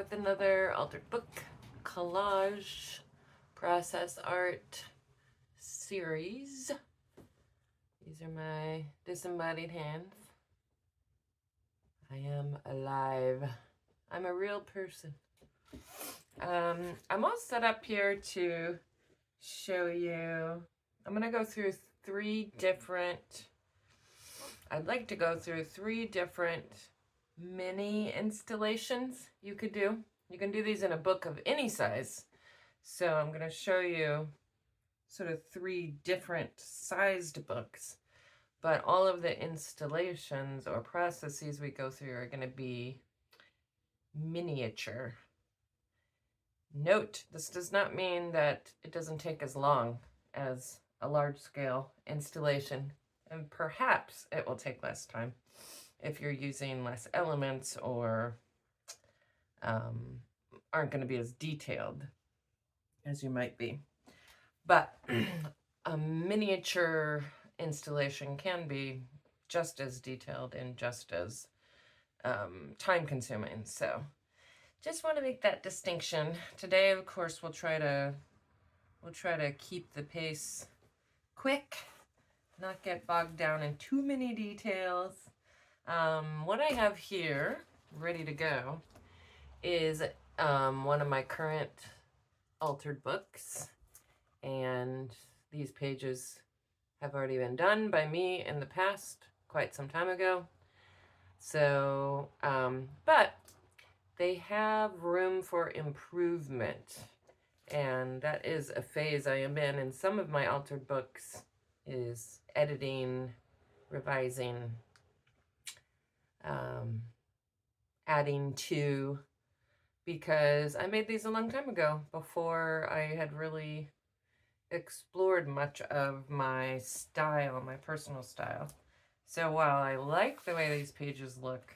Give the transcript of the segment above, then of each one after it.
with another altered book collage process art series. These are my disembodied hands. I am alive. I'm a real person. I'm all set up here to show you. I'm going to go through I'd like to go through three different mini installations you could do. You can do these in a book of any size. So I'm going to show you sort of three different sized books, but all of the installations or processes we go through are going to be miniature. Note, this does not mean that it doesn't take as long as a large scale installation, and perhaps it will take less time if you're using less elements or aren't going to be as detailed as you might be. But a miniature installation can be just as detailed and just as time consuming. So just want to make that distinction. Today, of course, we'll try to keep the pace quick, not get bogged down in too many details. What I have here ready to go is one of my current altered books, and these pages have already been done by me in the past, quite some time ago. So, but they have room for improvement, and that is a phase I am in some of my altered books, is editing, revising, adding to, because I made these a long time ago before I had really explored much of my style, my personal style. So while I like the way these pages look,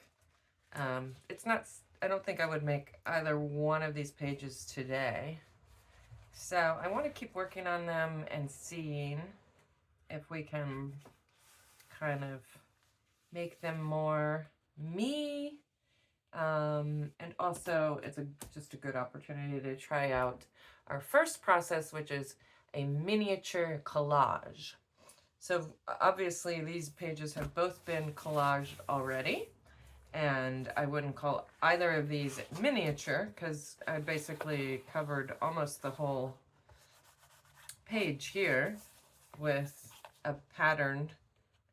it's not, I don't think I would make either one of these pages today. So I want to keep working on them and seeing if we can kind of make them more me. And also it's just a good opportunity to try out our first process, which is a miniature collage. So obviously these pages have both been collaged already, and I wouldn't call either of these miniature because I basically covered almost the whole page here with a pattern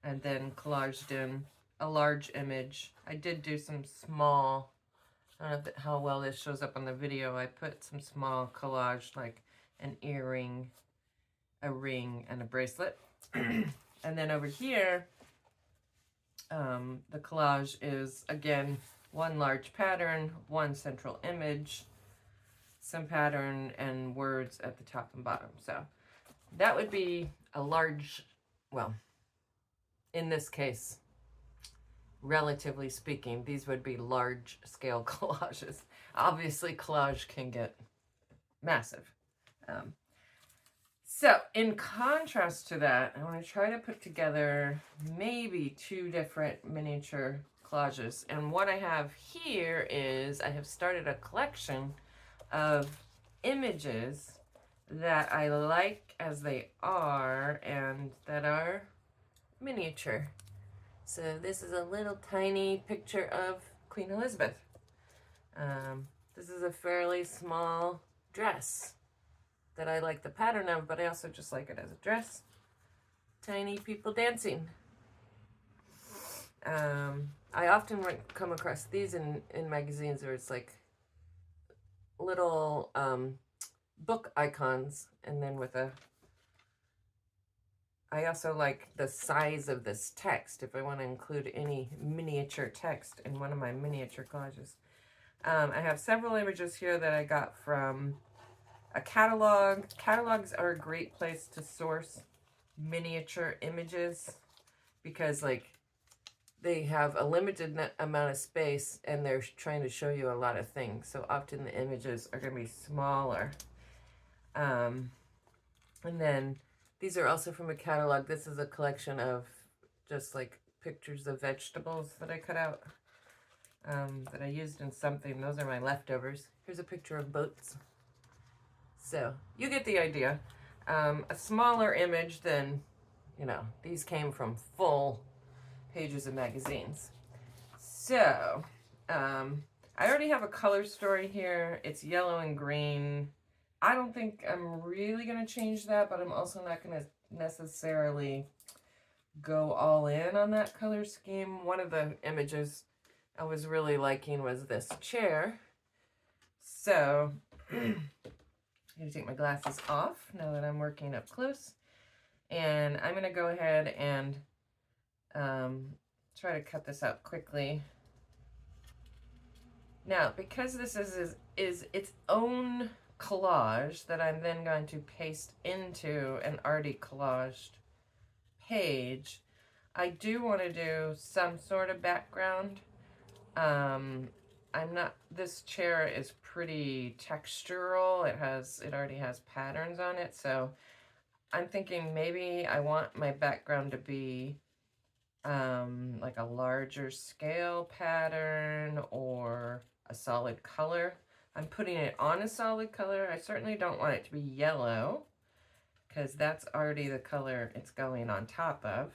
and then collaged in a large image. I did do some small, I don't know how well this shows up on the video, I put some small collage like an earring, a ring, and a bracelet. And then over here, the collage is, again, one large pattern, one central image, some pattern, and words at the top and bottom. So that would be a large, well, in this case, relatively speaking, these would be large scale collages. Obviously, collage can get massive. So in contrast to that, I want to try to put together maybe two different miniature collages. And what I have here is I have started a collection of images that I like as they are and that are miniature. So this is a little tiny picture of Queen Elizabeth. This is a fairly small dress that I like the pattern of, but I also just like it as a dress. Tiny people dancing. I often come across these in magazines where it's like little book icons, and then with a, I also like the size of this text if I want to include any miniature text in one of my miniature collages. I have several images here that I got from a catalog. Catalogs are a great place to source miniature images because, like, they have a limited amount of space and they're trying to show you a lot of things. So often the images are going to be smaller. And then these are also from a catalog. This is a collection of just like pictures of vegetables that I cut out. that I used in something. Those are my leftovers. Here's a picture of boats. So you get the idea. A smaller image than, you know, these came from full pages of magazines. So, I already have a color story here. It's yellow and green. I don't think I'm really going to change that, but I'm also not going to necessarily go all in on that color scheme. One of the images I was really liking was this chair. So, I'm going to take my glasses off now that I'm working up close. And I'm going to go ahead and try to cut this out quickly. Now, because this is its own collage that I'm then going to paste into an already collaged page, I do want to do some sort of background. This chair is pretty textural. It already has patterns on it, so I'm thinking maybe I want my background to be like a larger scale pattern or a solid color. I'm putting it on a solid color. I certainly don't want it to be yellow because that's already the color it's going on top of.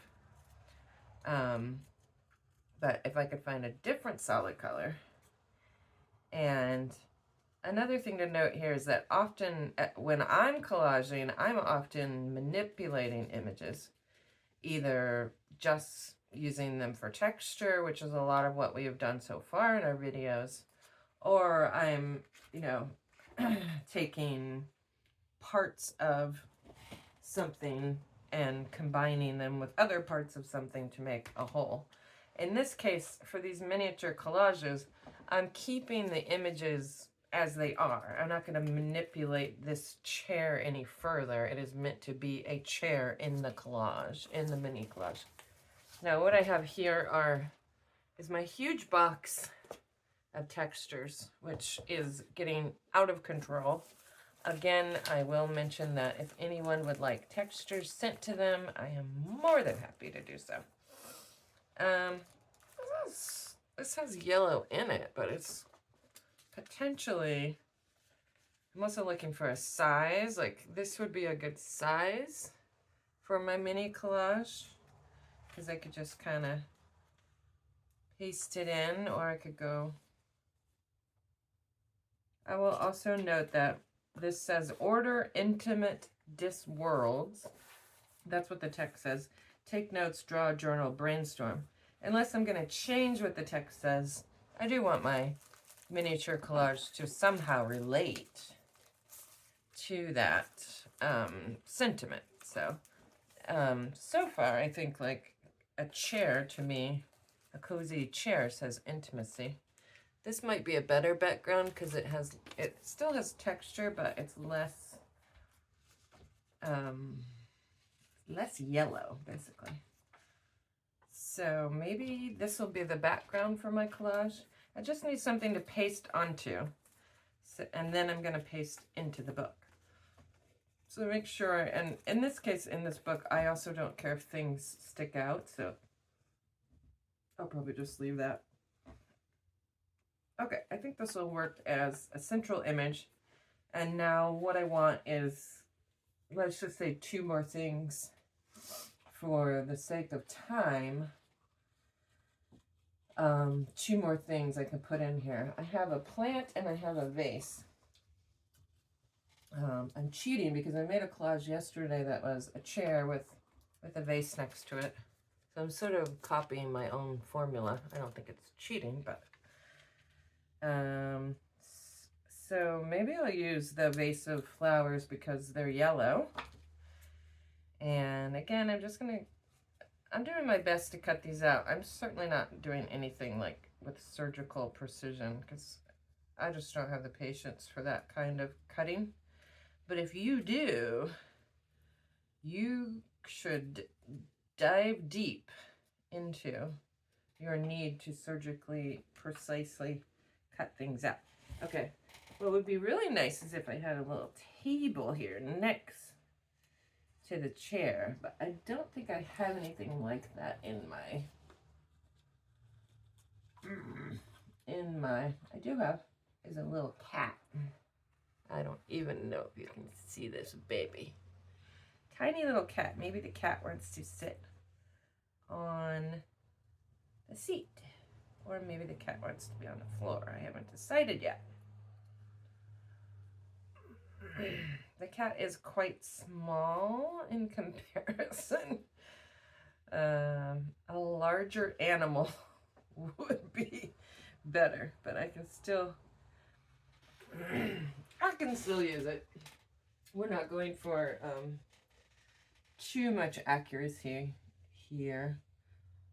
But if I could find a different solid color. And another thing to note here is that often when I'm collaging, I'm often manipulating images, either just using them for texture, which is a lot of what we have done so far in our videos, or I'm, you know, taking parts of something and combining them with other parts of something to make a whole. In this case, for these miniature collages, I'm keeping the images as they are. I'm not going to manipulate this chair any further. It is meant to be a chair in the collage, in the mini collage. Now, what I have here is my huge box of textures, which is getting out of control. Again, I will mention that if anyone would like textures sent to them, I am more than happy to do so. This has yellow in it, but it's potentially, I'm also looking for a size. Like, this would be a good size for my mini collage, because I could just kind of paste it in, or I could go. I will also note that this says order intimate disworlds. That's what the text says. Take notes, draw a journal, brainstorm. Unless I'm going to change what the text says, I do want my miniature collage to somehow relate to that sentiment. So, so far, I think like a chair to me, a cozy chair says intimacy. This might be a better background because it still has texture, but it's less yellow, basically. So maybe this will be the background for my collage. I just need something to paste onto. So, and then I'm going to paste into the book. So make sure, and in this case, in this book, I also don't care if things stick out, so I'll probably just leave that. Okay, I think this will work as a central image. And now what I want is, let's just say 2 more things for the sake of time. 2 more things I can put in here. I have a plant and I have a vase. I'm cheating because I made a collage yesterday that was a chair with a vase next to it. So I'm sort of copying my own formula. I don't think it's cheating, but so maybe I'll use the vase of flowers because they're yellow. And again, I'm doing my best to cut these out. I'm certainly not doing anything like with surgical precision because I just don't have the patience for that kind of cutting. But if you do, you should dive deep into your need to surgically precisely cut things out. Okay, what would be really nice is if I had a little table here next to the chair, but I don't think I have anything like that in in I do have is a little cat. I don't even know if you can see this baby. Tiny little cat. Maybe the cat wants to sit on the seat. Or maybe the cat wants to be on the floor. I haven't decided yet. The cat is quite small in comparison. A larger animal would be better, but I can still use it. We're not going for too much accuracy here.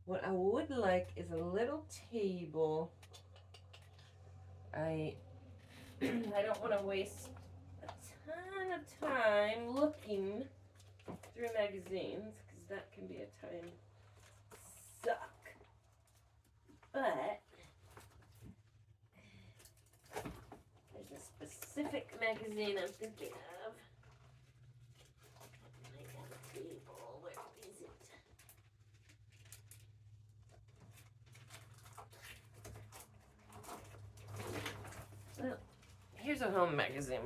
What I would like is a little table. I don't want to waste a ton of time looking through magazines, because that can be a time suck. But there's a specific magazine I'm thinking of. I have a table. Where is it? Well, here's a home magazine.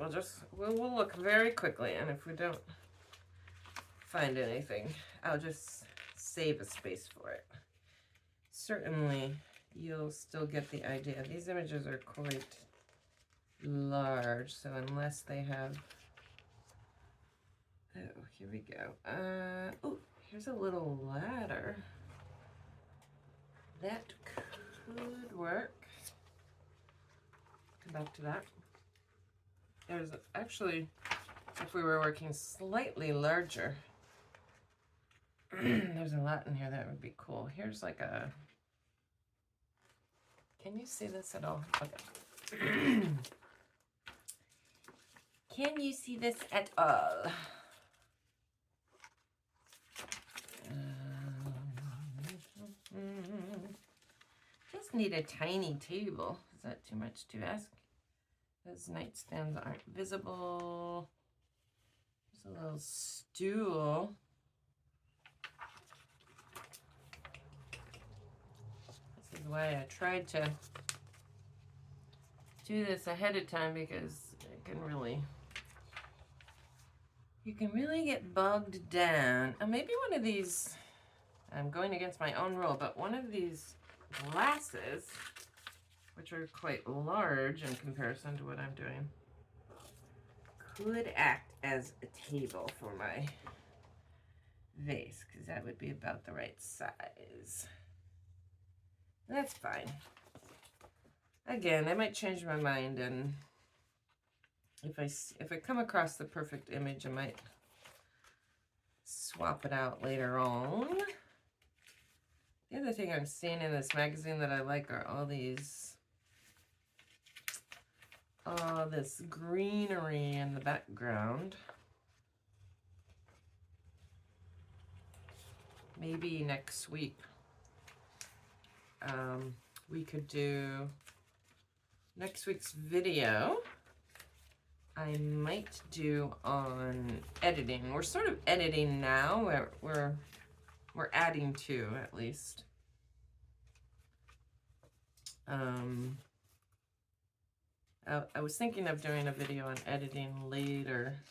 We'll look very quickly, and if we don't find anything, I'll just save a space for it. Certainly, you'll still get the idea. These images are quite large, so unless they have... Oh, here we go. Oh, here's a little ladder. That could work. Come back to that. There's actually, if we were working slightly larger, there's a lot in here that would be cool. Here's like a... Can you see this at all? Okay. Can you see this at all? Just need a tiny table. Is that too much to ask? Those nightstands aren't visible. There's a little stool. This is why I tried to do this ahead of time, because you can really get bogged down. Maybe one of these, I'm going against my own rule, but one of these glasses, which are quite large in comparison to what I'm doing, could act as a table for my vase, because that would be about the right size. That's fine. Again, I might change my mind, and if I come across the perfect image, I might swap it out later on. The other thing I'm seeing in this magazine that I like are all these, this greenery in the background. Maybe next week we could do next week's video. I might do on editing. We're sort of editing now. We're adding to, at least. I was thinking of doing a video on editing later,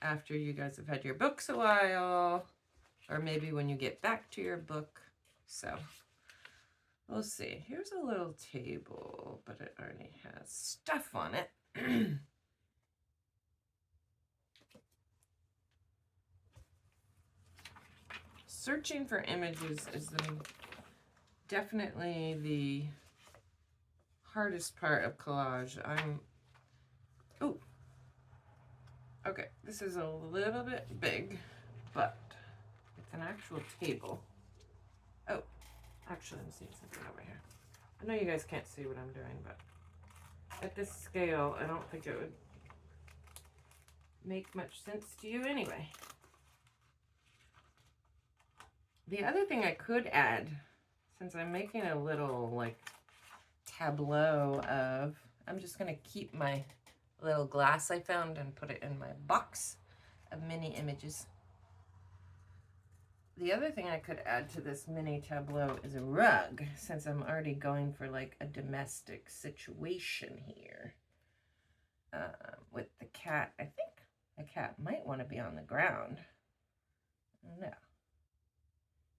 after you guys have had your books a while, or maybe when you get back to your book. So we'll see. Here's a little table, but it already has stuff on it. Searching for images is definitely the hardest part of collage. Oh, okay, this is a little bit big, but it's an actual table. Oh, actually, I'm seeing something over here. I know you guys can't see what I'm doing, but at this scale, I don't think it would make much sense to you anyway. The other thing I could add, since I'm making a little like tableau of, I'm just going to keep my little glass I found and put it in my box of mini images. the other thing I could add to this mini tableau is a rug, since I'm already going for like a domestic situation here. With the cat, I think the cat might want to be on the ground. I don't know.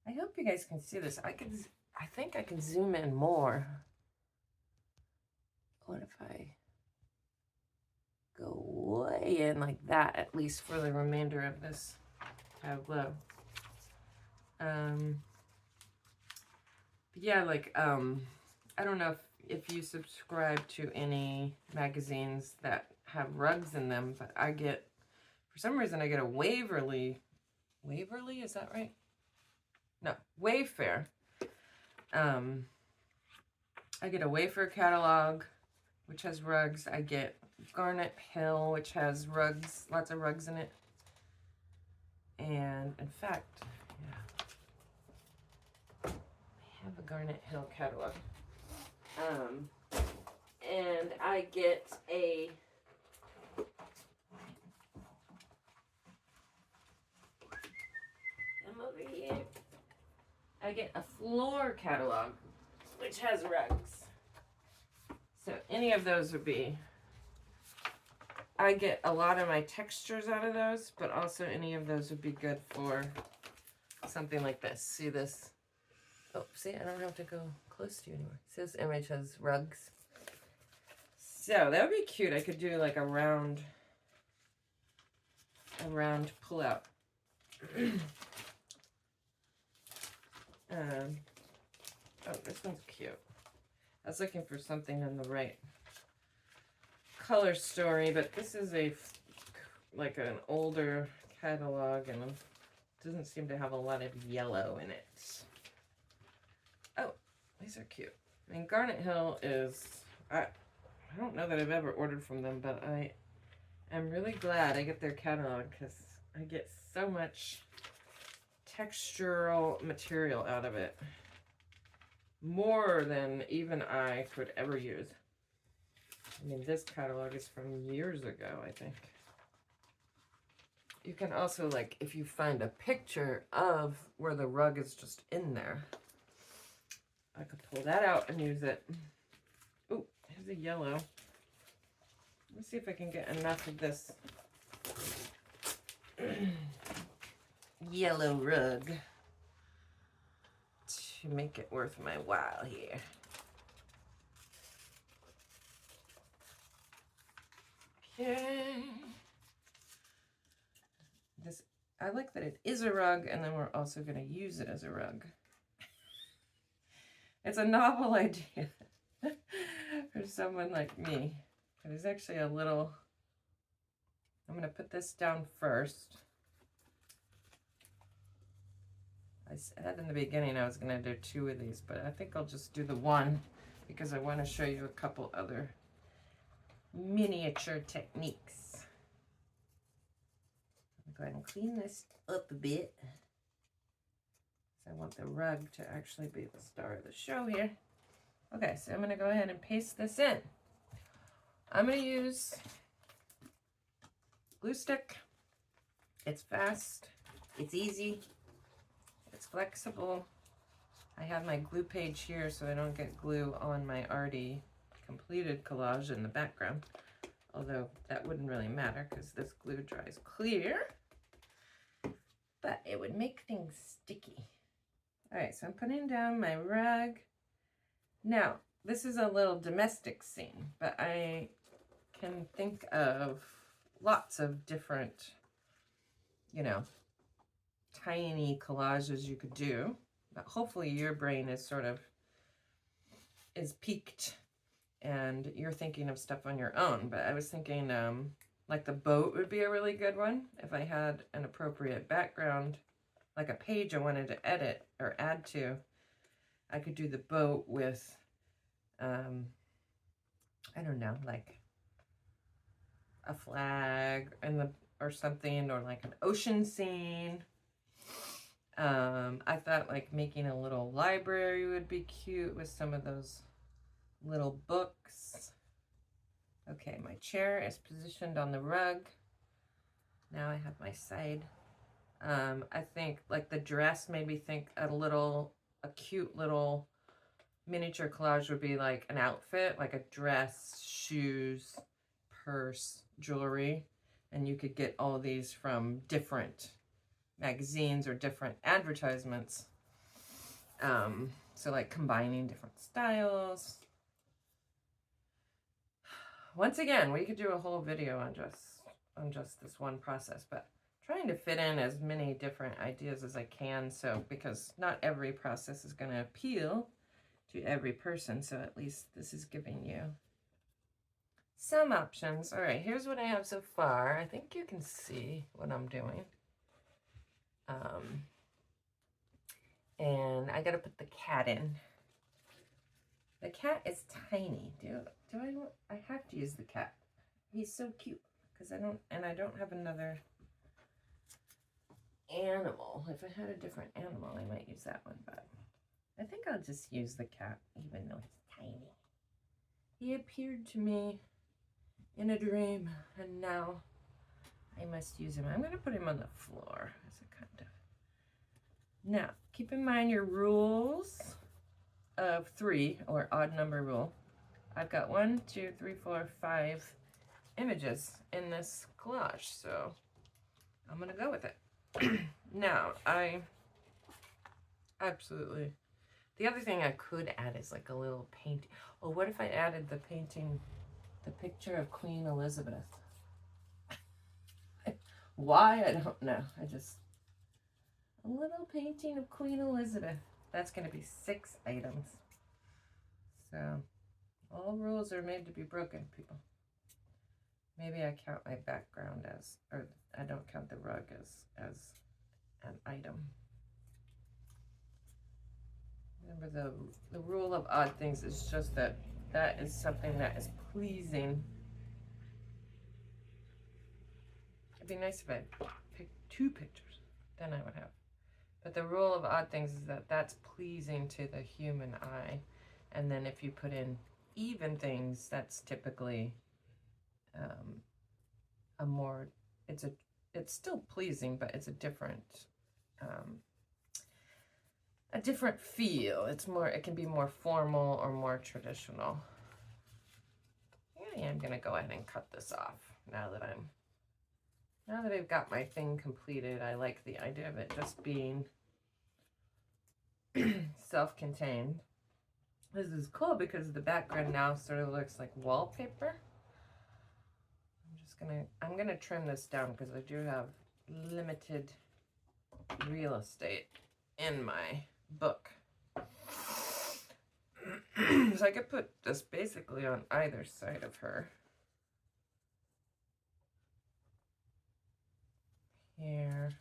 I hope you guys can see this. I think I can zoom in more. What if I go way in like that, at least for the remainder of this tableau? Yeah, like, I don't know if you subscribe to any magazines that have rugs in them, but I get, for some reason, I get a Waverly, is that right? No, Wayfair. I get a Wayfair catalog, which has rugs. I get Garnet Hill, which has rugs, lots of rugs in it. And in fact, yeah, I have a Garnet Hill catalog. And I get a over here. I get a floor catalog, which has rugs. So any of those would be, I get a lot of my textures out of those, but also any of those would be good for something like this. See this? Oh, see, I don't have to go close to you anymore. See, this image has rugs. So that would be cute. I could do like a round pull out. Oh, this one's cute. I was looking for something in the right color story, but this is like an older catalog and it doesn't seem to have a lot of yellow in it. Oh, these are cute. I mean, Garnet Hill is, I don't know that I've ever ordered from them, but I am really glad I get their catalog because I get so much textural material out of it. More than even I could ever use. I mean, this catalog is from years ago, I think. You can also, like, if you find a picture of where the rug is just in there, I could pull that out and use it. Oh, here's a yellow. Let's see if I can get enough of this yellow rug to make it worth my while here. Okay. This, I like that it is a rug, and then we're also going to use it as a rug. It's a novel idea for someone like me. But it's actually a little, I'm going to put this down first. I said in the beginning I was going to do 2 of these, but I think I'll just do the one because I want to show you a couple other miniature techniques. I'm going to go ahead and clean this up a bit. So I want the rug to actually be the star of the show here. Okay, so I'm going to go ahead and paste this in. I'm going to use glue stick. It's fast, it's easy, it's flexible. I have my glue page here so I don't get glue on my already completed collage in the background. Although that wouldn't really matter because this glue dries clear. But it would make things sticky. All right, so I'm putting down my rug. Now, this is a little domestic scene, but I can think of lots of different, you know, tiny collages you could do. But hopefully your brain is peaked and you're thinking of stuff on your own. But I was thinking like the boat would be a really good one if I had an appropriate background, like a page I wanted to edit or add to. I could do the boat with, I don't know, like a flag and or something, or like an ocean scene. I thought like making a little library would be cute with some of those little books. Okay, my chair is positioned on the rug. Now I have my side I think like the dress made me think a cute little miniature collage would be like an outfit, like a dress, shoes, purse, jewelry. And you could get all these from different magazines or different advertisements. So like combining different styles. Once again, we could do a whole video on just this one process, but trying to fit in as many different ideas as I can, so because not every process is going to appeal to every person, so at least this is giving you some options. All right, here's what I have so far. I think you can see what I'm doing. And I got to put the cat in. The cat is tiny. I have to use the cat. He's so cute because I don't have another animal. If I had a different animal, I might use that one, but I think I'll just use the cat even though he's tiny. He appeared to me in a dream and now I must use him. I'm going to put him on the floor as a kind of. Now, keep in mind your rules of 3 or odd number rule. I've got 1, 2, 3, 4, 5 images in this collage, so I'm gonna go with it. Now, the other thing I could add is like a little paint. Oh, what if I added the picture of Queen Elizabeth? Why? I don't know. A little painting of Queen Elizabeth. That's going to be 6 items. So, all rules are made to be broken, people. Maybe I count my background or I don't count the rug as an item. Remember, the rule of odd things is just that is something that is pleasing. It'd be nice if I picked 2 pictures, then I would have. But the rule of odd things is that that's pleasing to the human eye. And then if you put in even things, that's typically it's still pleasing, but it's a different feel. It can be more formal or more traditional. Yeah, I'm gonna go ahead and cut this off now that I've got my thing completed. I like the idea of it just being self-contained. This is cool because the background now sort of looks like wallpaper. I'm gonna trim this down because I do have limited real estate in my book. So I could put this basically on either side of her. Here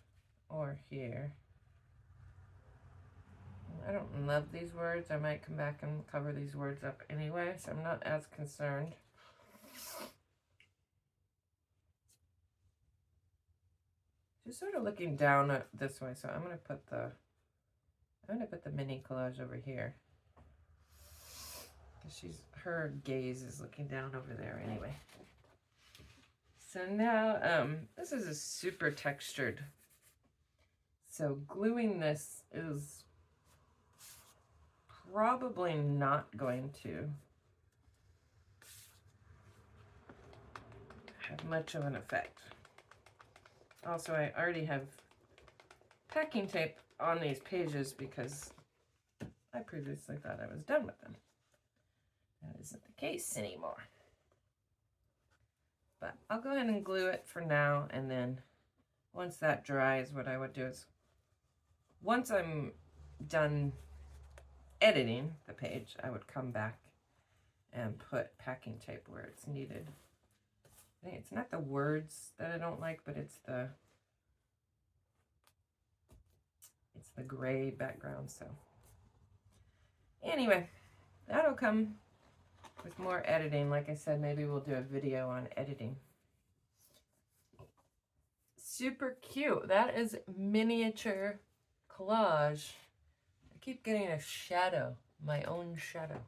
or here. I don't love these words. I might come back and cover these words up anyway, so I'm not as concerned. Just sort of looking down this way, so I'm gonna put the mini collage over here. Because her gaze is looking down over there anyway. So now, this is a super textured. So gluing this is probably not going to have much of an effect. Also, I already have packing tape on these pages because I previously thought I was done with them. That isn't the case anymore. But I'll go ahead and glue it for now, and then once that dries, what I would do is, once I'm done editing the page, I would come back and put packing tape where it's needed. I think it's not the words that I don't like, but it's the gray background. So anyway, that'll come with more editing. Like I said, maybe we'll do a video on editing. Super cute. That is miniature collage. I keep getting a shadow, my own shadow.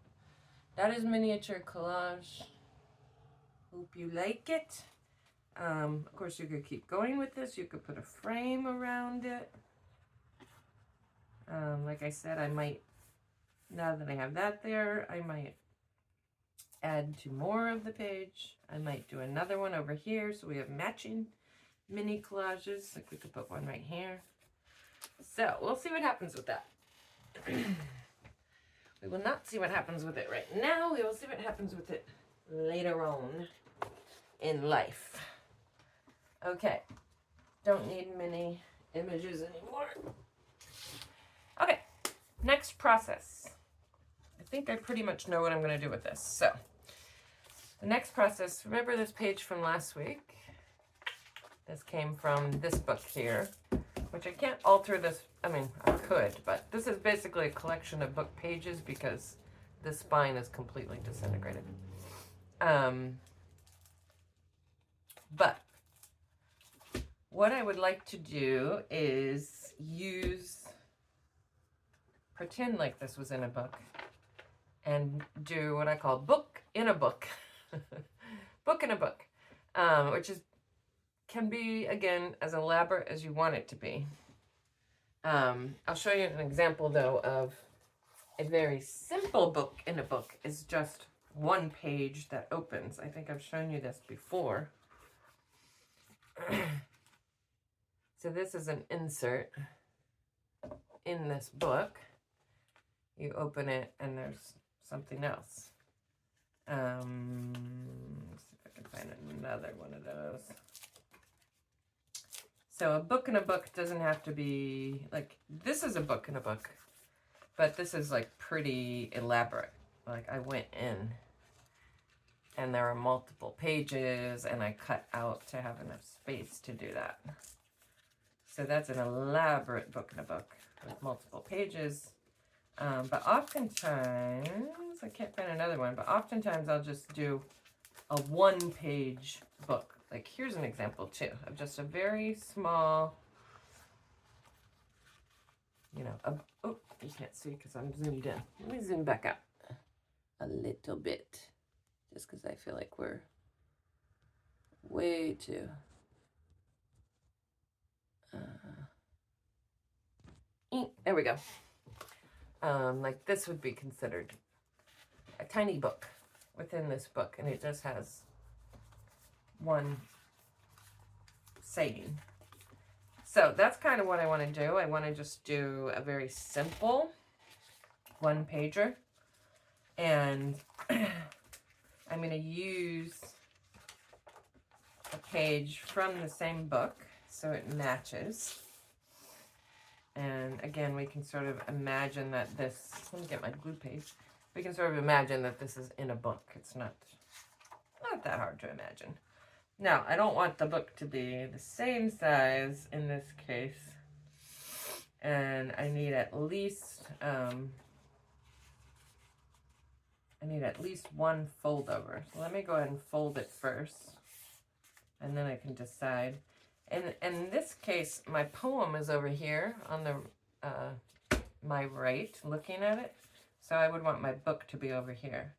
That is miniature collage. Hope you like it. Of course, you could keep going with this. You could put a frame around it. Like I said, I might, now that I have that there, I might add 2 more of the page. I might do another one over here so we have matching mini collages. Like we could put one right here. So we'll see what happens with that. We will not see what happens with it right now. We will see what happens with it later on in life. Okay, don't need many images anymore. Okay, next process. I think I pretty much know what I'm going to do with this. So, the next process, remember this page from last week? This came from this book here, which I can't alter this. I mean, I could, but this is basically a collection of book pages because this spine is completely disintegrated. But what I would like to do is pretend like this was in a book and do what I call book in a book. Book in a book, which can be, again, as elaborate as you want it to be. I'll show you an example, though, of a very simple book in a book. Is just one page that opens. I think I've shown you this before. So this is an insert in this book. You open it and there's something else. Let's see if I can find another one of those. So a book in a book doesn't have to be, like, this is a book in a book, but this is like pretty elaborate. Like I went in and there are multiple pages and I cut out to have enough space to do that. So that's an elaborate book in a book with multiple pages. But oftentimes, I can't find another one, but oftentimes I'll just do a 1-page book. Like here's an example too of just a very small, you know, oh, you can't see because I'm zoomed in. Let me zoom back out a little bit just because I feel like we're way too. There we go. Like this would be considered a tiny book within this book, and it just has one saying. So that's kind of what I want to do. I want to just do a very simple 1-pager, and I'm going to use a page from the same book so it matches. And again, we can sort of imagine that this, let me get my glue paste. We can sort of imagine that this is in a book. It's not that hard to imagine. Now, I don't want the book to be the same size in this case. And I need at least, one fold over. So let me go ahead and fold it first. And then I can decide. And in this case, my poem is over here on the my right, looking at it. So I would want my book to be over here.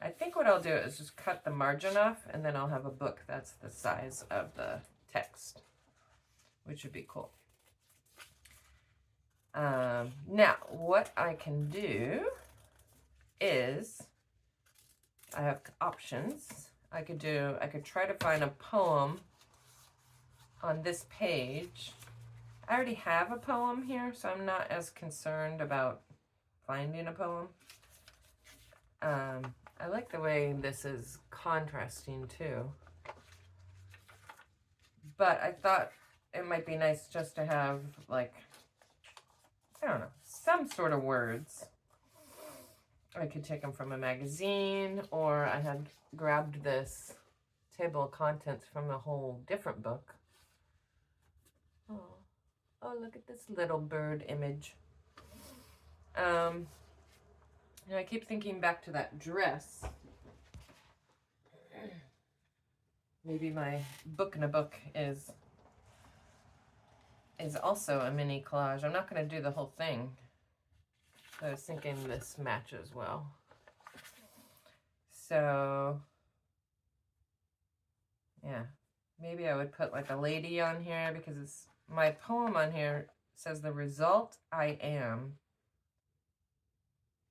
I think what I'll do is just cut the margin off, and then I'll have a book that's the size of the text, which would be cool. Now, what I can do is, I have options. I could try to find a poem on this page. I already have a poem here, so I'm not as concerned about finding a poem. I like the way this is contrasting too. But I thought it might be nice just to have, like, I don't know, some sort of words. I could take them from a magazine, or I had grabbed this table of contents from a whole different book. Oh, look at this little bird image. And I keep thinking back to that dress. Maybe my book in a book is also a mini collage. I'm not going to do the whole thing. I was thinking this matches well. So, yeah, maybe I would put like a lady on here because it's my poem on here says the result I am.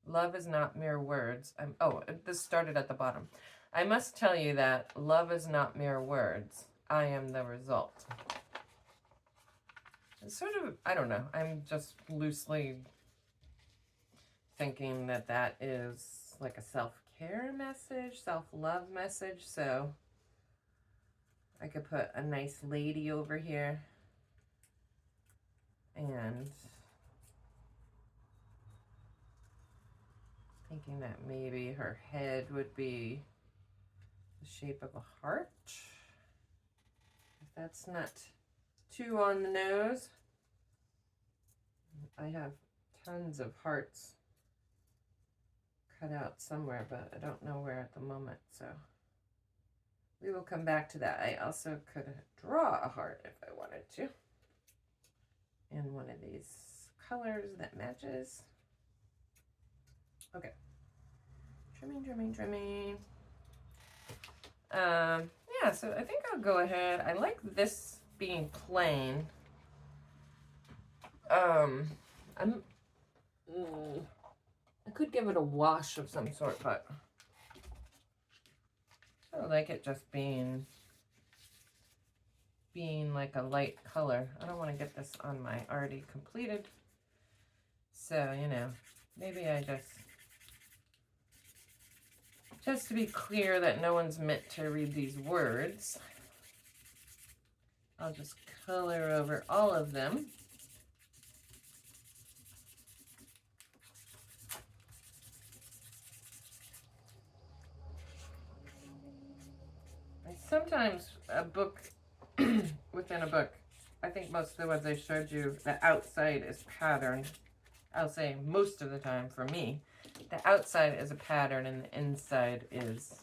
Love is not mere words. Oh, this started at the bottom. I must tell you that love is not mere words. I am the result. It's sort of, I don't know. I'm just loosely thinking that that is like a self-care message, self-love message. So I could put a nice lady over here and thinking that maybe her head would be the shape of a heart. If that's not too on the nose. I have tons of hearts cut out somewhere, but I don't know where at the moment, so we will come back to that. I also could draw a heart if I wanted to in one of these colors that matches. Okay. Trimming. Yeah, so I think I'll go ahead. I like this being plain. I could give it a wash of some sort, but I like it just being like a light color. I don't want to get this on my already completed. So, you know, maybe I just to be clear that no one's meant to read these words, I'll just color over all of them. Sometimes a book within a book, I think most of the ones I showed you, the outside is patterned. I'll say most of the time for me, the outside is a pattern and the inside is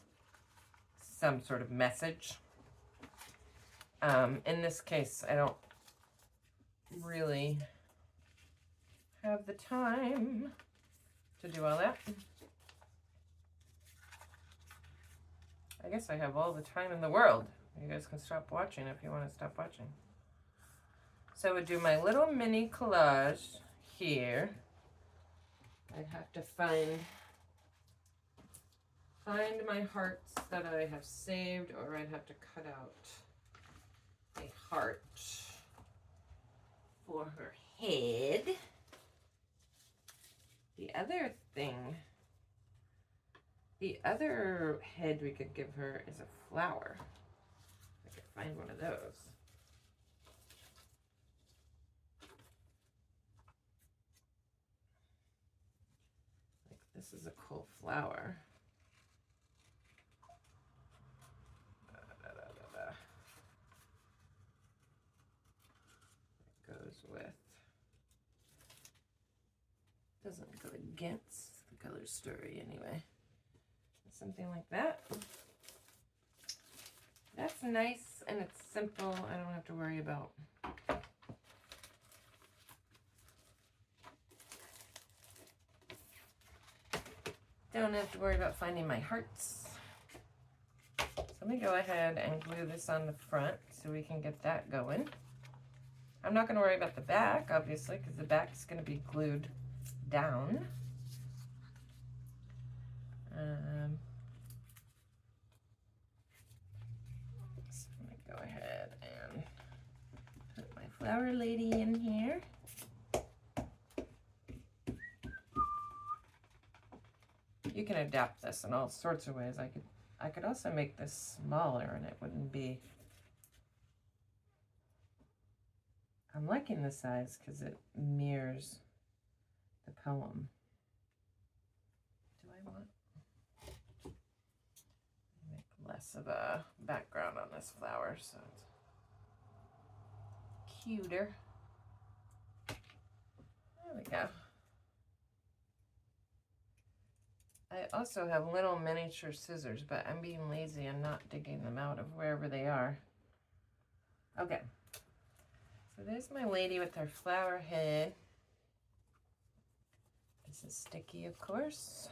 some sort of message. In this case, I don't really have the time to do all that. I guess I have all the time in the world. You guys can stop watching if you want to stop watching. So I would do my little mini collage here. I'd have to find my hearts that I have saved, or I'd have to cut out a heart for her head. The other head we could give her is a flower. I could find one of those. Like this is a cool flower. It goes with, doesn't go against the color story anyway. Something like that. That's nice and it's simple. I don't have to worry about finding my hearts. So let me go ahead and glue this on the front so we can get that going. I'm not going to worry about the back, obviously, because the back is going to be glued down. So let me go ahead and put my flower lady in here. You can adapt this in all sorts of ways. I could also make this smaller and it wouldn't be. I'm liking the size because it mirrors the poem. Do I want to make less of a background on this flower so it's cuter? There we go. I also have little miniature scissors, but I'm being lazy and not digging them out of wherever they are. Okay. So there's my lady with her flower head. This is sticky, of course.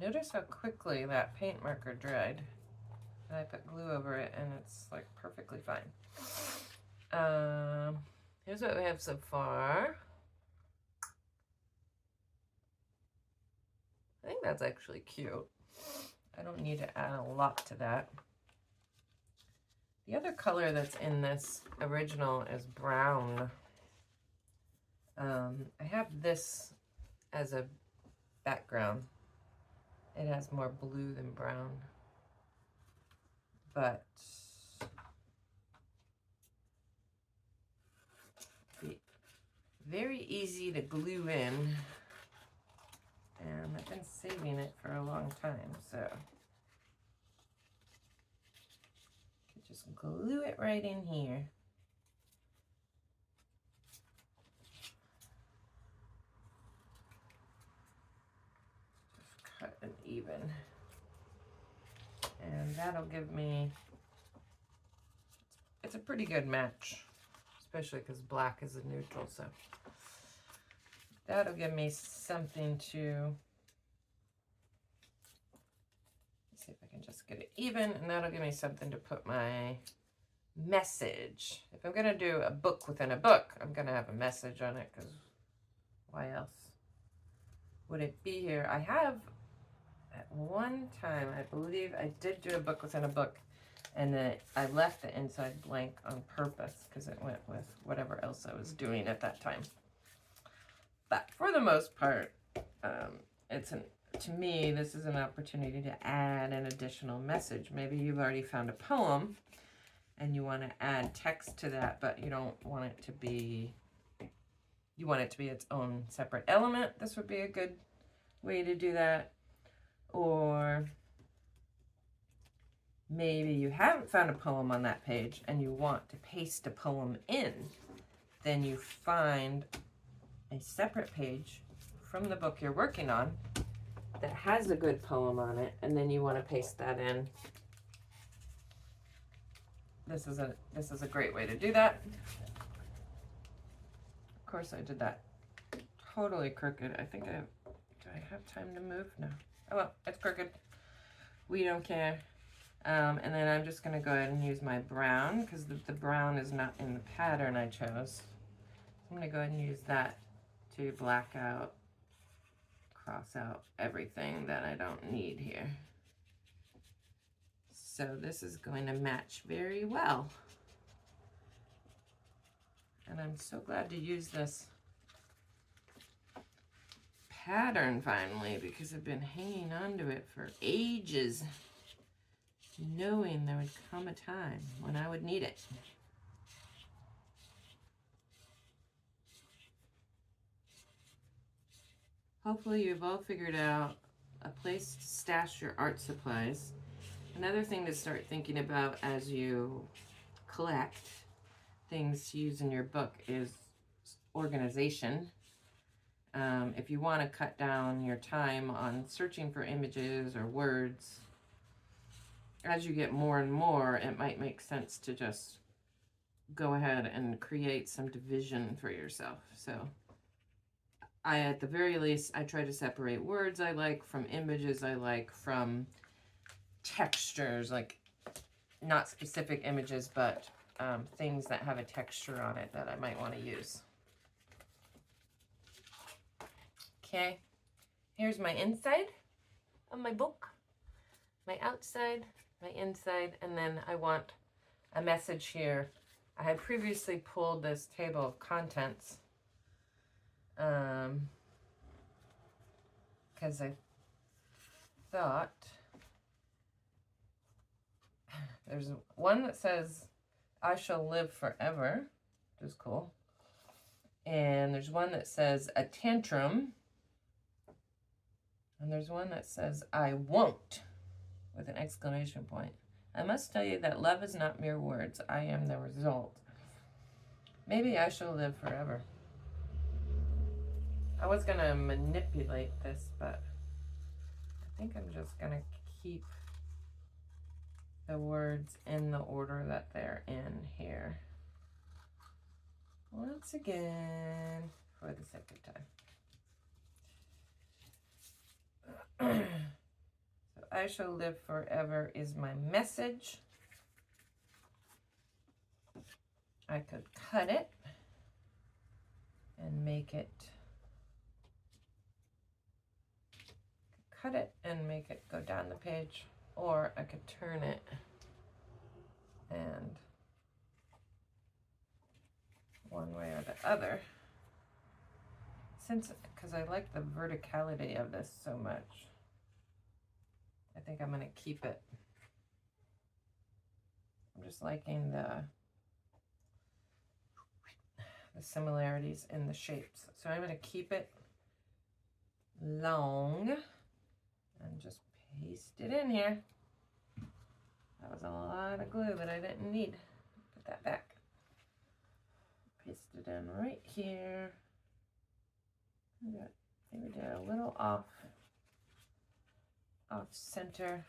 Notice how quickly that paint marker dried. And I put glue over it and it's like perfectly fine. Here's what we have so far. I think that's actually cute. I don't need to add a lot to that. The other color that's in this original is brown. I have this as a background. It has more blue than brown, but very easy to glue in, and I've been saving it for a long time, so I could just glue it right in here. Just cut it even, and that'll give me, it's a pretty good match, especially because black is a neutral, so that'll give me something to, let's see if I can just get it even, and that'll give me something to put my message. If I'm gonna do a book within a book, I'm gonna have a message on it, because why else would it be here? I have, at one time, I believe I did do a book within a book, and then I left the inside blank on purpose because it went with whatever else I was doing at that time. But for the most part, to me, this is an opportunity to add an additional message. Maybe you've already found a poem and you want to add text to that, but you don't want it to be, you want it to be its own separate element. This would be a good way to do that. Or maybe you haven't found a poem on that page and you want to paste a poem in. Then you find a separate page from the book you're working on that has a good poem on it, and then you want to paste that in. This is a great way to do that. Of course, I did that totally crooked. I think do I have time to move? No. Oh well, it's crooked. We don't care. And then I'm just going to go ahead and use my brown, because the brown is not in the pattern I chose. I'm going to go ahead and use that to black out, cross out everything that I don't need here. So this is going to match very well. And I'm so glad to use this pattern finally, because I've been hanging on to it for ages, knowing there would come a time when I would need it. Hopefully you've all figured out a place to stash your art supplies. Another thing to start thinking about as you collect things to use in your book is organization. If you want to cut down your time on searching for images or words, as you get more and more, it might make sense to just go ahead and create some division for yourself. So at the very least, I try to separate words I like from images I like from textures, like not specific images, but things that have a texture on it that I might want to use. Okay, here's my inside of my book, my outside, my inside, and then I want a message here. I had previously pulled this table of contents because I thought there's one that says I shall live forever, which is cool, and there's one that says a tantrum, and there's one that says I won't, with an exclamation point. I must tell you that love is not mere words. I am the result. Maybe I shall live forever. I was going to manipulate this, but I think I'm just going to keep the words in the order that they're in here. Once again, for the sake of time. So I shall live forever is my message. I could cut it and make it, go down the page, or I could turn it and one way or the other. Because I like the verticality of this so much, I think I'm going to keep it. I'm just liking the similarities in the shapes. So I'm going to keep it long and just paste it in here. That was a lot of glue that I didn't need. Put that back. Paste it in right here. Maybe do a little off center.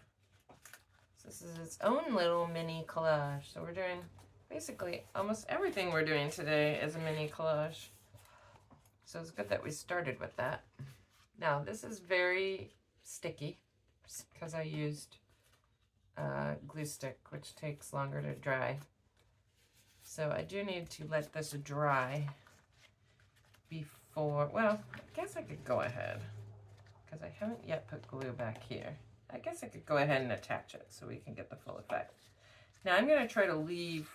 So this is its own little mini collage. So we're doing basically almost everything we're doing today is a mini collage. So it's good that we started with that. Now this is very sticky because I used glue stick, which takes longer to dry. So I do need to let this dry before, well, I guess I could go ahead because I haven't yet put glue back here. I guess I could go ahead and attach it so we can get the full effect. Now I'm going to try to leave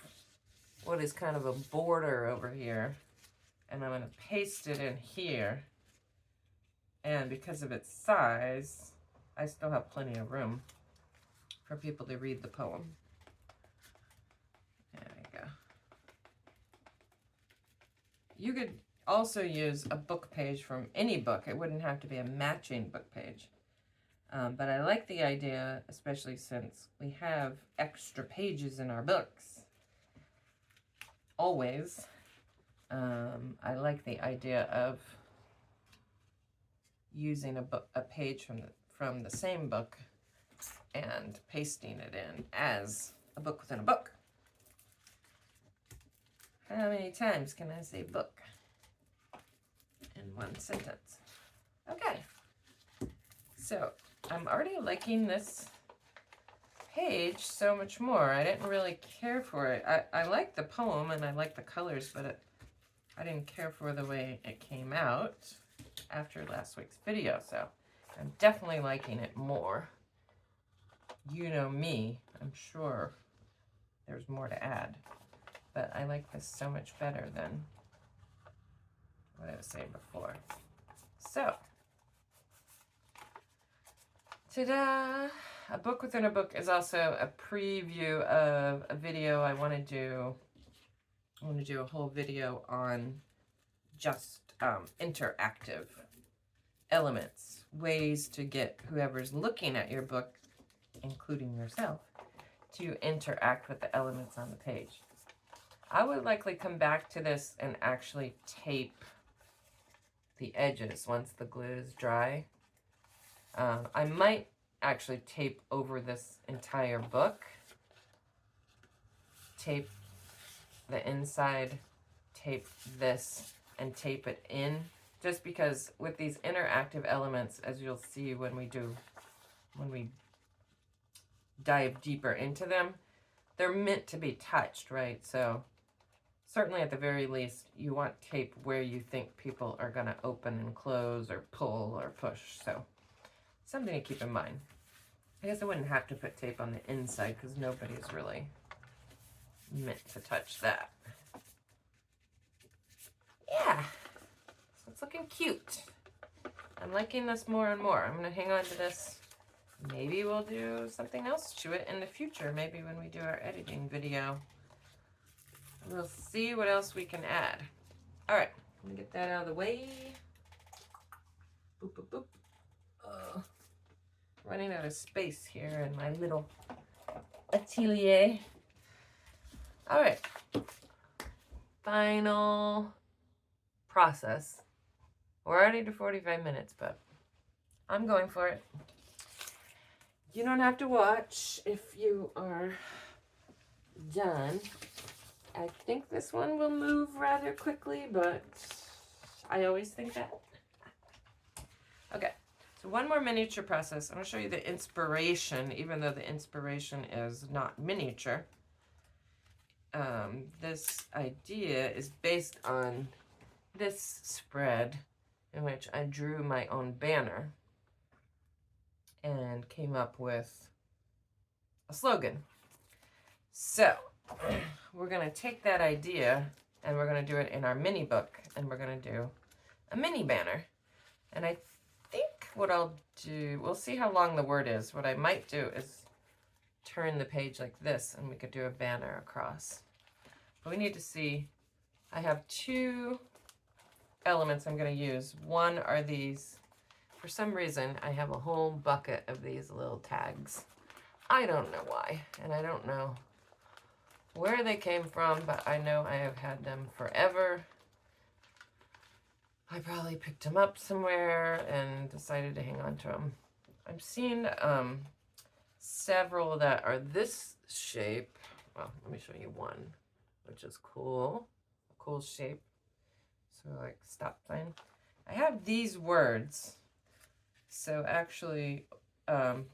what is kind of a border over here, and I'm going to paste it in here. And because of its size, I still have plenty of room for people to read the poem. There we go. You could also use a book page from any book. It wouldn't have to be a matching book page. But I like the idea, especially since we have extra pages in our books. Always. I like the idea of using a page from the same book and pasting it in as a book within a book. How many times can I say book in one sentence? Okay. So I'm already liking this page so much more. I didn't really care for it. I like the poem and I like the colors, but I didn't care for the way it came out after last week's video. So I'm definitely liking it more. You know me, I'm sure there's more to add, but I like this so much better than what I was saying before. So, ta-da! A book within a book is also a preview of a video I want to do. I want to do a whole video on just interactive elements, ways to get whoever's looking at your book, including yourself, to interact with the elements on the page. I would likely come back to this and actually tape the edges once the glue is dry. I might actually tape over this entire book, tape the inside, tape this, and tape it in, just because with these interactive elements, as you'll see when we dive deeper into them, they're meant to be touched, right? So certainly at the very least, you want tape where you think people are going to open and close or pull or push. So something to keep in mind. I guess I wouldn't have to put tape on the inside because nobody's really meant to touch that. Yeah, so it's looking cute. I'm liking this more and more. I'm going to hang on to this. Maybe we'll do something else to it in the future. Maybe when we do our editing video. We'll see what else we can add. All right, let me get that out of the way. Boop, boop, boop. Running out of space here in my little atelier. All right, final process. We're already to 45 minutes, but I'm going for it. You don't have to watch if you are done. I think this one will move rather quickly, but I always think that. Okay, so So one more miniature process. I'm going to show you the inspiration, even though the inspiration is not miniature. This idea is based on this spread in which I drew my own banner and came up with a slogan. So we're going to take that idea and we're going to do it in our mini book, and we're going to do a mini banner. And I think what I'll do, we'll see how long the word is. What I might do is turn the page like this and we could do a banner across. But we need to see, I have two elements I'm going to use. One are these, for some reason, I have a whole bucket of these little tags. I don't know why, and I don't know where they came from, but I know I have had them forever. I probably picked them up somewhere and decided to hang on to them. I've seen several that are this shape. Well, let me show you one, which is cool. A cool shape. So like stop sign. I have these words. So actually, that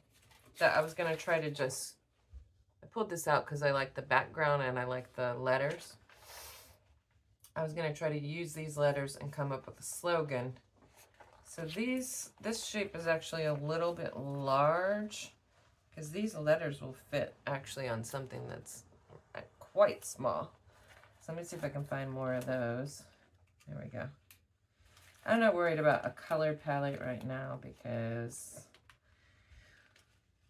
I was going to try to just, I pulled this out because I like the background and I like the letters. I was going to try to use these letters and come up with a slogan. So this shape is actually a little bit large because these letters will fit actually on something that's quite small. So let me see if I can find more of those. There we go. I'm not worried about a colored palette right now because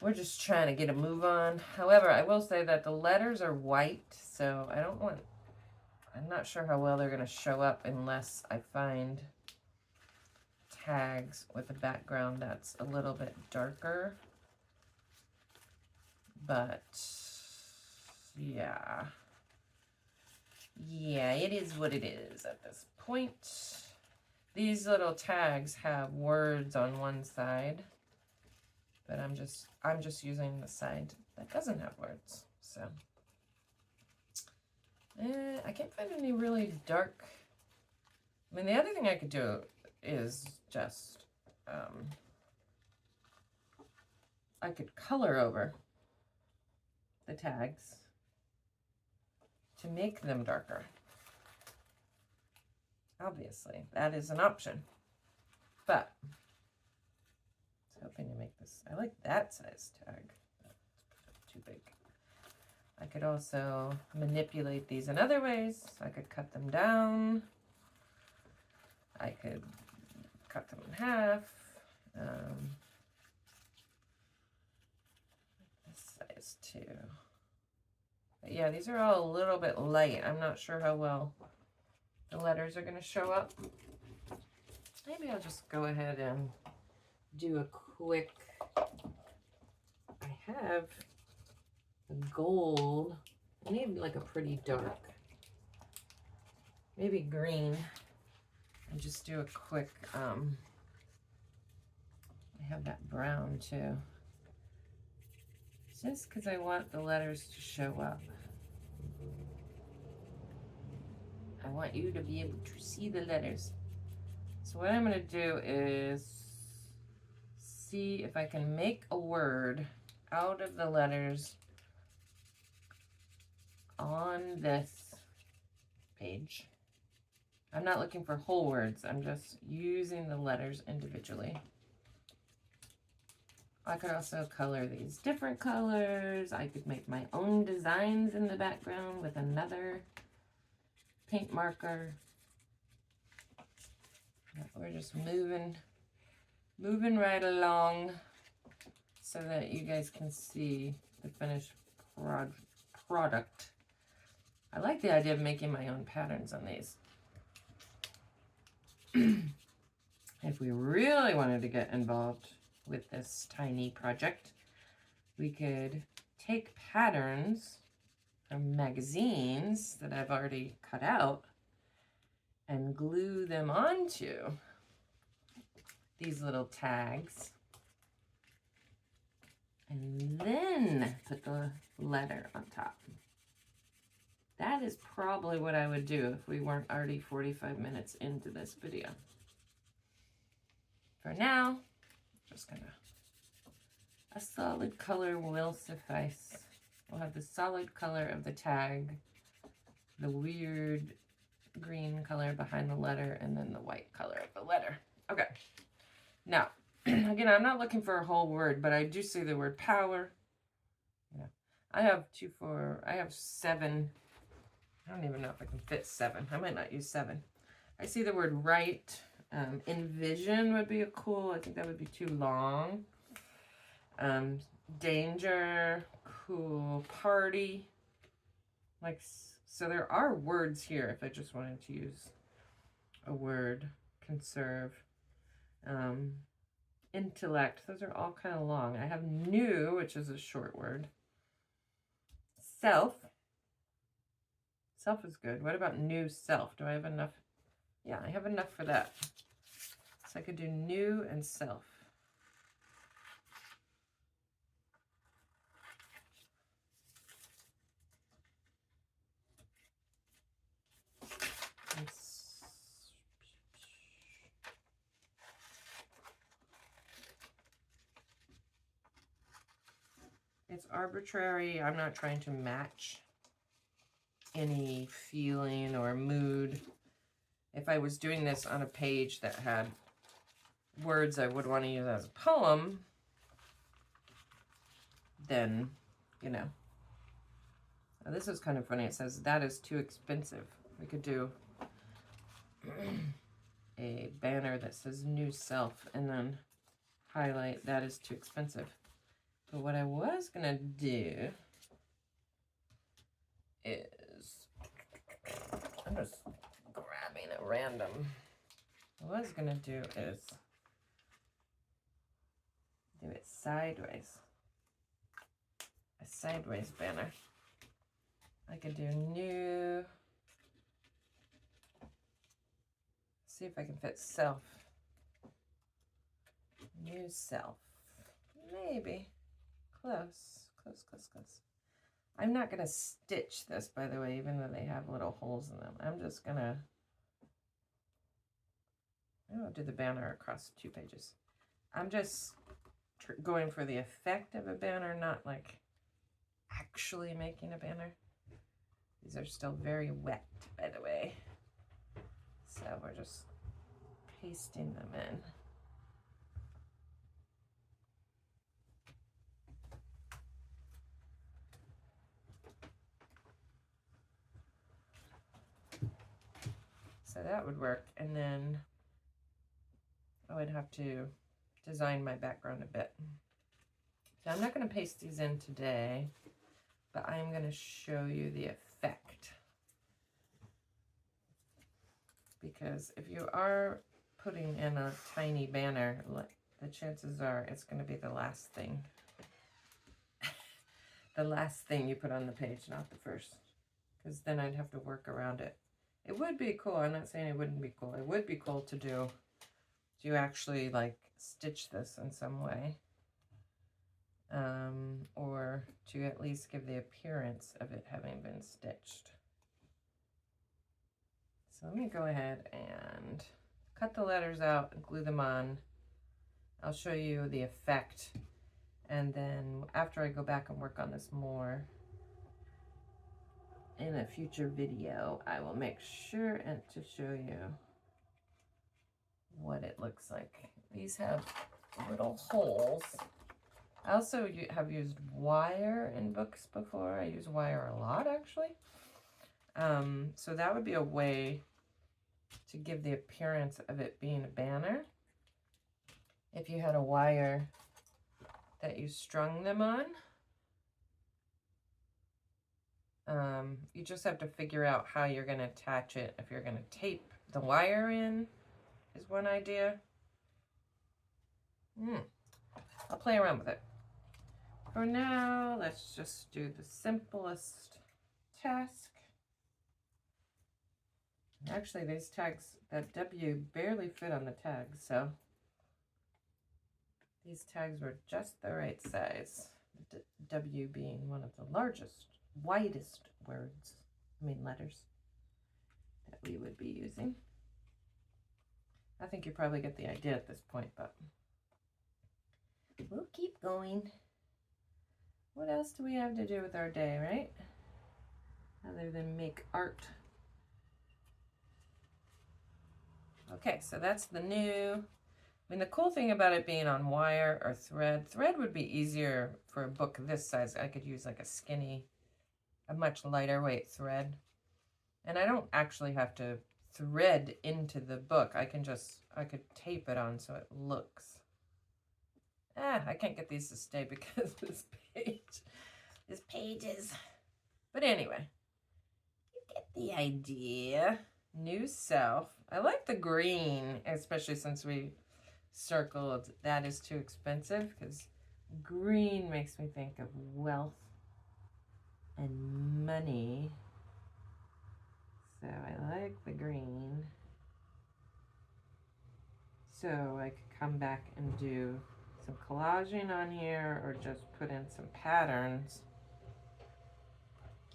we're just trying to get a move on. However, I will say that the letters are white, so I'm not sure how well they're going to show up unless I find tags with a background that's a little bit darker. But yeah, it is what it is at this point. These little tags have words on one side, but I'm just using the side that doesn't have words. So I can't find any really dark. I mean, the other thing I could do is just I could color over the tags to make them darker. Obviously, that is an option. But I was hoping to make this, I like that size tag. That's too big. I could also manipulate these in other ways. I could cut them down. I could cut them in half. This size too. But yeah, these are all a little bit light. I'm not sure how well the letters are going to show up. Maybe I'll just go ahead and do a quick, I have gold. I need like a pretty dark, maybe green, and just do a quick, I have that brown too. Just because I want the letters to show up. I want you to be able to see the letters. So what I'm going to do is see if I can make a word out of the letters on this page. I'm not looking for whole words. I'm just using the letters individually. I could also color these different colors. I could make my own designs in the background with another paint marker. We're just moving right along so that you guys can see the finished product. I like the idea of making my own patterns on these. If we really wanted to get involved with this tiny project, we could take patterns from magazines that I've already cut out and glue them onto these little tags and then put the letter on top. That is probably what I would do if we weren't already 45 minutes into this video. For now, just gonna, a solid color will suffice. We'll have the solid color of the tag, the weird green color behind the letter, and then the white color of the letter. Okay. Now, again, I'm not looking for a whole word, but I do see the word power. Yeah. I have 7. I don't even know if I can fit 7. I might not use 7. I see the word right. Envision would be a cool. I think that would be too long. Danger, cool, party. Like, so there are words here if I just wanted to use a word. Conserve. Intellect. Those are all kind of long. I have new, which is a short word. Self. Self is good. What about new self? Do I have enough? Yeah, I have enough for that. So I could do new and self. It's arbitrary. I'm not trying to match any feeling or mood. If I was doing this on a page that had words I would want to use as a poem, then, you know. Now, this is kind of funny. It says, that is too expensive. We could do a banner that says new self and then highlight that is too expensive. But what I was going to do is, I'm just grabbing a random. What I was going to do is do it sideways. A sideways banner. I could do new. See if I can fit self. New self. Maybe. Close. Close, close, close. I'm not going to stitch this, by the way, even though they have little holes in them. I'm just going to, I'll do the banner across 2 pages. I'm just going for the effect of a banner, not like actually making a banner. These are still very wet, by the way. So we're just pasting them in. So that would work. And then I would have to design my background a bit. So I'm not going to paste these in today, but I'm going to show you the effect. Because if you are putting in a tiny banner, the chances are it's going to be the last thing. The last thing you put on the page, not the first. Because then I'd have to work around it. It would be cool. I'm not saying it wouldn't be cool. It would be cool to do actually like stitch this in some way. Or to at least give the appearance of it having been stitched. So let me go ahead and cut the letters out and glue them on. I'll show you the effect. And then after I go back and work on this more in a future video, I will make sure and to show you what it looks like. These have little holes. I also have used wire in books before. I use wire a lot, actually. So that would be a way to give the appearance of it being a banner. If you had a wire that you strung them on, you just have to figure out how you're going to attach it. If you're going to tape the wire in, is one idea. I'll play around with it. For now, let's just do the simplest task. Actually, these tags, that W barely fit on the tag, so these tags were just the right size. The W being one of the largest, widest letters that we would be using. I think you probably get the idea at this point, but we'll keep going. What else do we have to do with our day, right? Other than make art. Okay, so that's the new. I mean, the cool thing about it being on wire or thread would be easier for a book this size. I could use like a much lighter weight thread. And I don't actually have to thread into the book. I could tape it on so it looks. I can't get these to stay because this page is. But anyway, you get the idea. New self. I like the green, especially since we circled that is too expensive, because green makes me think of wealth and money. So I like the green. So I could come back and do some collaging on here, or just put in some patterns.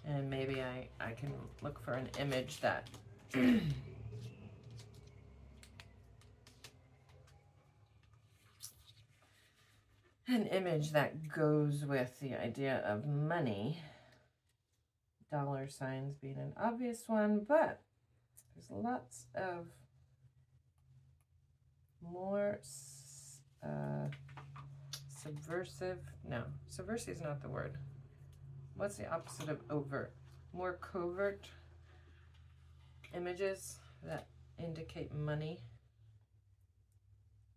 And maybe I can look for an image that an image that goes with the idea of money. Dollar signs being an obvious one, but there's lots of more subversive. No, subversive is not the word. What's the opposite of overt? More covert images that indicate money.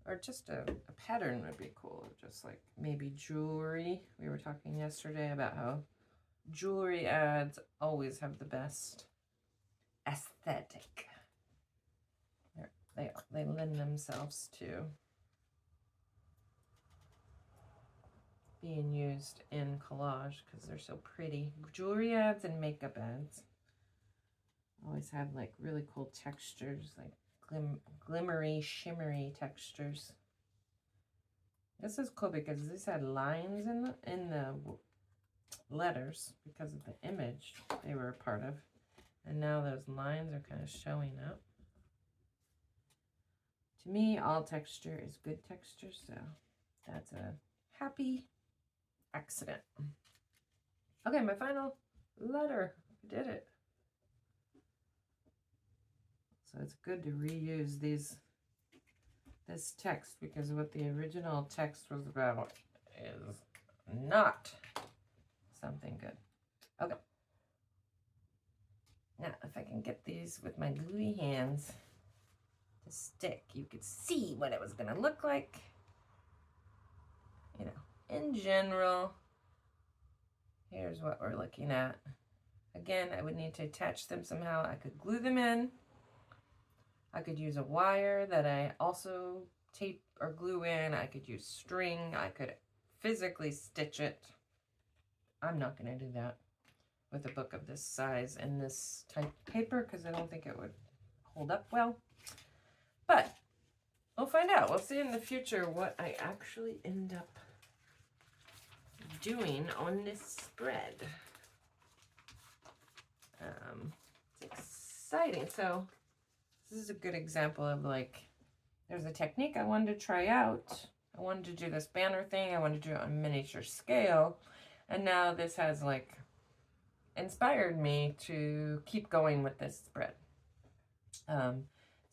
Or just a pattern would be cool. Just like maybe jewelry. We were talking yesterday about how jewelry ads always have the best aesthetic. They lend themselves to being used in collage because they're so pretty. Jewelry ads and makeup ads always have like really cool textures, like glimmery, shimmery textures. This is cool because this had lines in the letters because of the image they were a part of, and now those lines are kind of showing up. To me, all texture is good texture, so that's a happy accident. Okay, my final letter. I did it. So it's good to reuse this text, because what the original text was about is not something good. Okay. Now, if I can get these with my gluey hands to stick, you could see what it was going to look like. You know, in general, here's what we're looking at. Again, I would need to attach them somehow. I could glue them in. I could use a wire that I also tape or glue in. I could use string. I could physically stitch it. I'm not going to do that with a book of this size and this type of paper because I don't think it would hold up well. But we'll find out. We'll see in the future what I actually end up doing on this spread. It's exciting. So this is a good example of like, there's a technique I wanted to try out. I wanted to do this banner thing. I wanted to do it on miniature scale. And now this has like inspired me to keep going with this spread.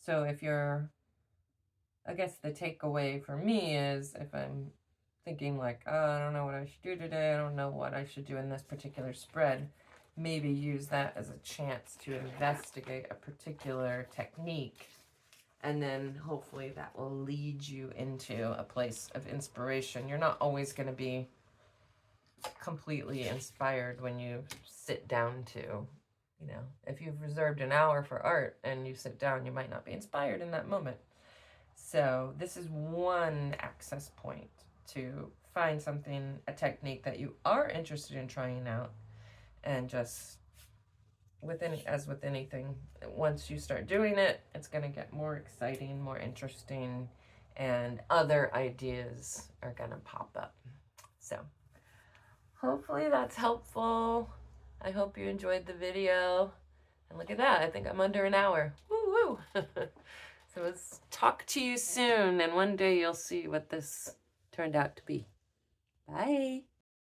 So if you're, I guess the takeaway for me is if I'm thinking like, oh, I don't know what I should do today. I don't know what I should do in this particular spread. Maybe use that as a chance to investigate a particular technique. And then hopefully that will lead you into a place of inspiration. You're not always going to be completely inspired when you sit down to, you know, if you've reserved an hour for art and you sit down, you might not be inspired in that moment. So this is one access point to find something, a technique that you are interested in trying out. And just as with anything, once you start doing it, it's going to get more exciting, more interesting, and other ideas are going to pop up. So hopefully that's helpful. I hope you enjoyed the video. And look at that, I think I'm under an hour. Woo woo! So let's talk to you soon, and one day you'll see what this turned out to be. Bye.